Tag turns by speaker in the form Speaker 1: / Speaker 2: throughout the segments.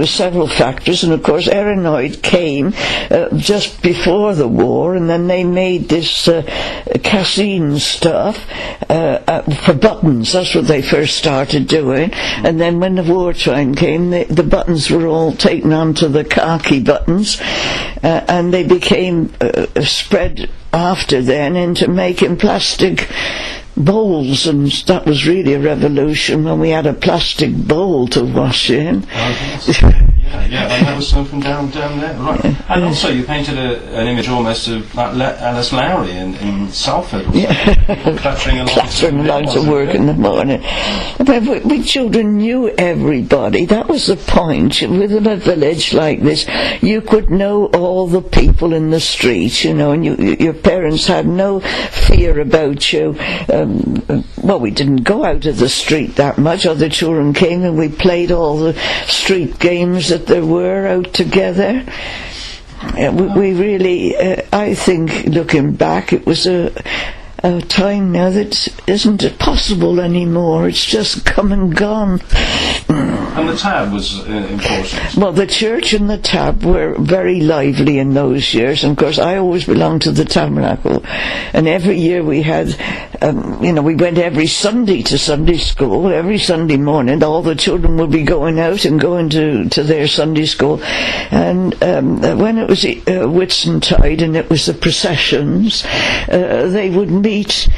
Speaker 1: several factors, and of course Irene came just before the war, and then they made this cassine stuff for buttons. That's what they first started doing, and then when the wartime came, the buttons were all taken onto the khaki buttons, and they became spread after then into making plastic bowls, and that was really a revolution when we had a plastic bowl to wash in.
Speaker 2: Yeah, and that was something down there, right? And also, you painted an image almost of like Alice Lowry in Salford, or clattering along
Speaker 1: to work in the morning. But we children knew everybody. That was the point. Within a village like this, you could know all the people in the street, and your parents had no fear about you. Well, we didn't go out of the street that much. Other children came and we played all the street games that there were out together. We really, I think, looking back, it was a time now that isn't possible anymore. It's just come and gone.
Speaker 2: And the tab was important.
Speaker 1: Well, the church and the tab were very lively in those years, and of course I always belonged to the tabernacle, and every year we had, we went every Sunday to Sunday school. Every Sunday morning all the children would be going out and going to their Sunday school, and when it was Whitsuntide and it was the processions, they would meet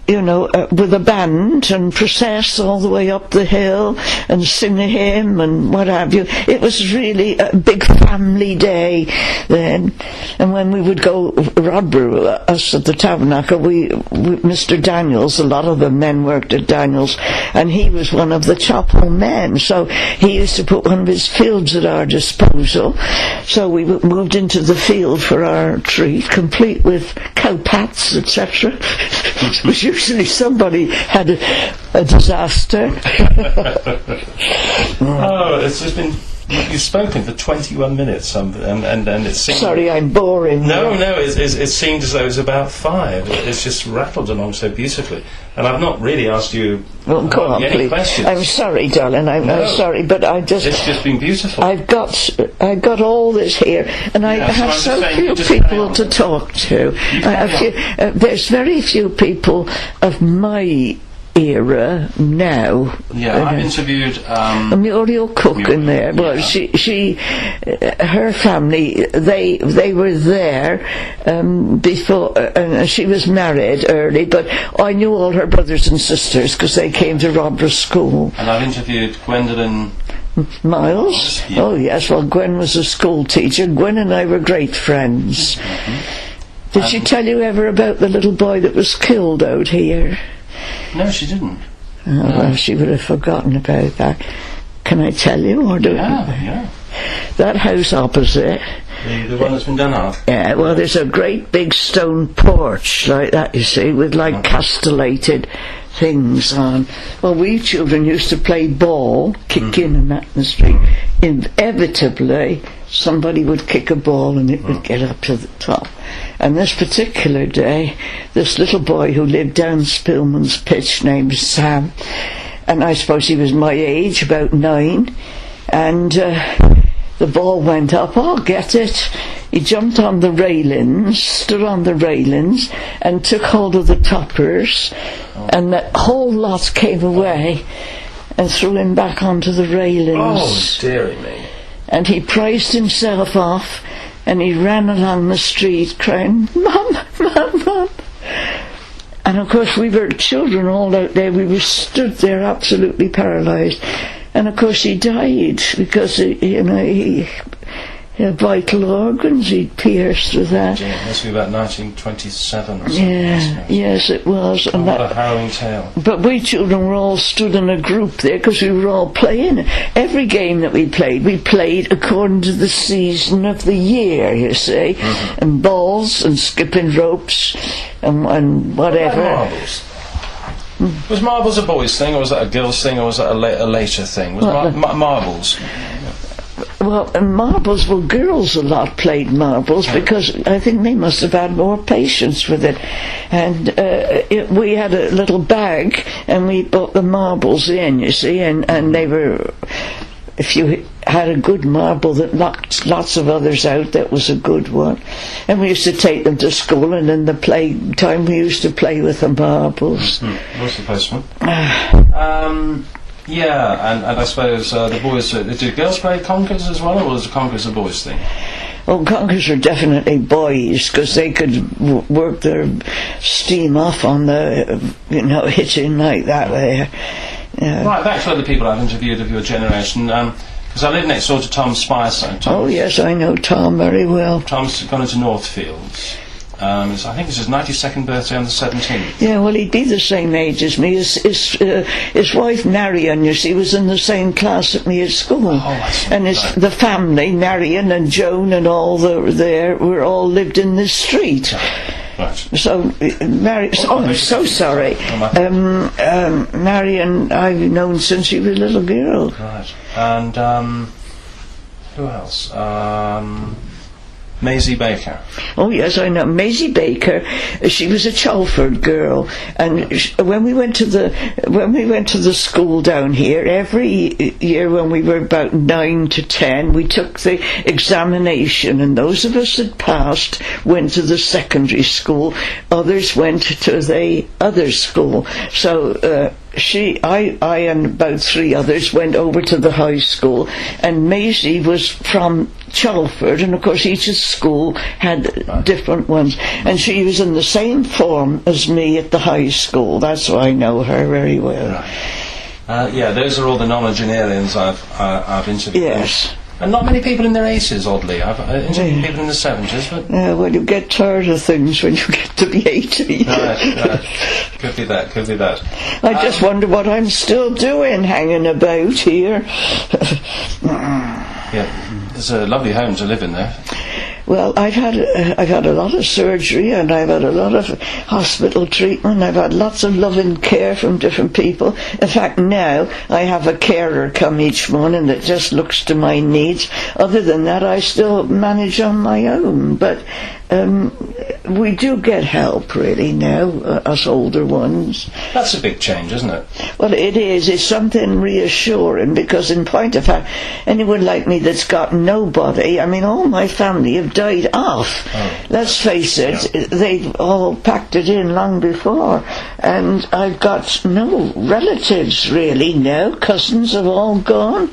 Speaker 1: with a band and process all the way up the hill and sing a hymn and what have you. It was really a big family day then. And when we would go Rodborough, us at the tabernacle, Mr. Daniels, a lot of the men worked at Daniels, and he was one of the chapel men, so he used to put one of his fields at our disposal. So we moved into the field for our treat, complete with cowpats, etc. Which usually somebody had a disaster.
Speaker 2: It's just been. You've spoken for 21 minutes, and it seemed...
Speaker 1: Sorry, I'm boring.
Speaker 2: No, it seemed as though it was about 5. It's just rattled along so beautifully. And I've not really asked you any questions.
Speaker 1: I'm sorry, darling, I'm sorry, but I just...
Speaker 2: It's just been beautiful.
Speaker 1: I've got all this here, and I have so few people to talk to. There's very few people of my era now.
Speaker 2: Yeah, I've interviewed
Speaker 1: Muriel Cook in there. Well, she her family, they were there before, and she was married early, but I knew all her brothers and sisters because they came to Rodborough School.
Speaker 2: And I've interviewed Gwendolyn
Speaker 1: Miles. Yeah. Oh yes, well, Gwen was a school teacher. Gwen and I were great friends. Mm-hmm. Did she tell you ever about the little boy that was killed out here?
Speaker 2: No, she didn't.
Speaker 1: Well, she would have forgotten about that. Can I tell you, or do
Speaker 2: Yeah.
Speaker 1: That house opposite.
Speaker 2: The one that's been done up?
Speaker 1: Yeah, well, there's a great big stone porch like that, you see, with like castellated things on. Well, we children used to play ball, kick in and that in the street. Inevitably, somebody would kick a ball and it would get up to the top. And this particular day, this little boy who lived down Spillman's Pitch named Sam, and I suppose he was my age, about 9, and the ball went up. I'll get it. He jumped on the railings, stood on the railings, and took hold of the toppers, and the whole lot came away and threw him back onto the railings.
Speaker 2: Oh, dearie me.
Speaker 1: And he prized himself off, and he ran along the street crying, "Mum, Mum, Mum." And of course we were children all out there. We were stood there absolutely paralysed. And of course he died because he had vital organs he'd pierced with that.
Speaker 2: It must be about 1927 or something.
Speaker 1: Yeah, yes it was.
Speaker 2: And what a harrowing tale.
Speaker 1: But we children were all stood in a group there because we were all playing. Every game that we played according to the season of the year, you see. Mm-hmm. And balls and skipping ropes and whatever.
Speaker 2: Marbles. Was marbles a boys' thing, or was that a girls' thing, or was that a later thing? Was marbles?
Speaker 1: Well, marbles, girls a lot played marbles because I think they must have had more patience with it. And we had a little bag and we brought the marbles in, you see, and they were, if you had a good marble that knocked lots of others out. That was a good one. And we used to take them to school, and in the play time we used to play with the marbles.
Speaker 2: What's the postman? Yeah, and I suppose the boys, do girls play conkers as well, or was the conkers a boys thing?
Speaker 1: Oh, conkers are definitely boys, because they could work their steam off on the, hitting like that there. Yeah.
Speaker 2: Right, back to other people I've interviewed of your generation, because I live next door to Tom Spicer.
Speaker 1: Oh yes, I know Tom very well.
Speaker 2: Tom's gone into Northfields. I think it's his 92nd birthday on the 17th.
Speaker 1: Yeah, well, he'd be the same age as me. His wife, Marion, you see, was in the same class at me at school.
Speaker 2: Oh, I see.
Speaker 1: And the family, Marion and Joan and all were all lived in this street.
Speaker 2: Right.
Speaker 1: So, I'm so sorry. Marion, I've known since she was a little girl.
Speaker 2: Right. And, who else? Maisie Baker.
Speaker 1: Oh yes, I know Maisie Baker. She was a Chalford girl, and when we went to the school down here, every year when we were about 9 to 10, we took the examination, and those of us that passed went to the secondary school. Others went to the other school. So. I and about 3 others went over to the high school, and Maisie was from Chalford, and of course each school had different ones, and she was in the same form as me at the high school. That's why I know her very well.
Speaker 2: Right. Yeah, those are all the nonagenarians I've interviewed.
Speaker 1: Yes.
Speaker 2: And not many people in their 80s, oddly. I've interviewed people in the 70s, but...
Speaker 1: well, you get tired of things when you get to be 80.
Speaker 2: Right. Could be that.
Speaker 1: I just wonder what I'm still doing hanging about here.
Speaker 2: Yeah, it's a lovely home to live in there.
Speaker 1: Well, I've had a lot of surgery, and I've had a lot of hospital treatment. I've had lots of loving care from different people. In fact, now I have a carer come each morning that just looks to my needs. Other than that, I still manage on my own. But we do get help, really, now, us older ones.
Speaker 2: That's a big change, isn't it?
Speaker 1: Well, it is. It's something reassuring, because in point of fact, anyone like me that's got nobody, I mean, all my family have died off. Oh. Let's face it, they've all packed it in long before. And I've got no relatives, really, now. Cousins have all gone.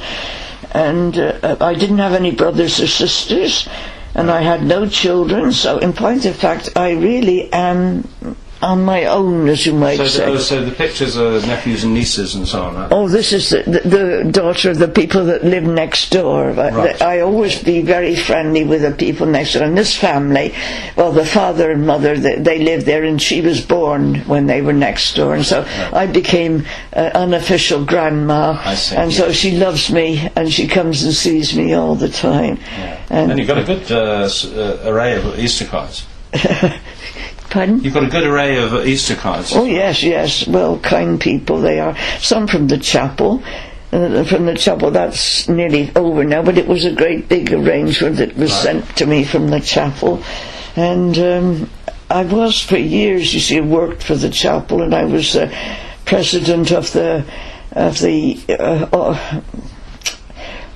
Speaker 1: And I didn't have any brothers or sisters. And I had no children, so in point of fact, I really am on my own, as you might say.
Speaker 2: So the pictures are nephews and nieces and so on, right?
Speaker 1: Oh, this is the daughter of the people that live next door.
Speaker 2: Right.
Speaker 1: I always be very friendly with the people next door. And this family, well, the father and mother, they lived there, and she was born when they were next door. And so I became unofficial grandma.
Speaker 2: I see,
Speaker 1: and so she loves me, and she comes and sees me all the time.
Speaker 2: Yeah. And you've got a good array of Easter cards.
Speaker 1: Pardon?
Speaker 2: You've got a good array of Easter cards.
Speaker 1: Oh, yes. Well, kind people they are. Some from the chapel. That's nearly over now, but it was a great big arrangement that was sent to me from the chapel. And I was, for years, you see, worked for the chapel, and I was president of the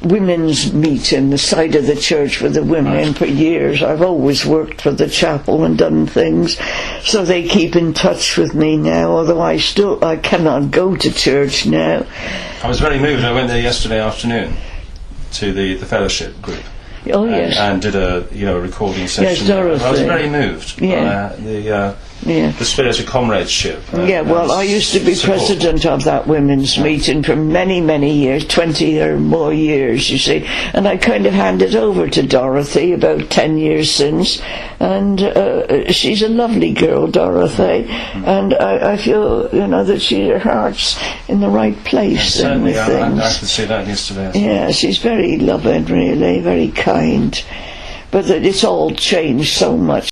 Speaker 1: women's meeting, the side of the church for the women for years. I've always worked for the chapel and done things, so they keep in touch with me now, although I cannot go to church now.
Speaker 2: I was very moved. I went there yesterday afternoon to the fellowship group.
Speaker 1: Oh yes.
Speaker 2: And did a recording session.
Speaker 1: Yes, Dorothy.
Speaker 2: I was very moved.
Speaker 1: Yeah.
Speaker 2: The spirit of comradeship.
Speaker 1: I used to be president of that women's meeting for many, many years, 20 or more years, you see, and I kind of handed over to Dorothy about 10 years since, and she's a lovely girl, Dorothy, and I feel, that her heart's in the right place.
Speaker 2: Certainly, I could see that yesterday.
Speaker 1: Yeah, she's very loving, really, very kind, but it's all changed so much.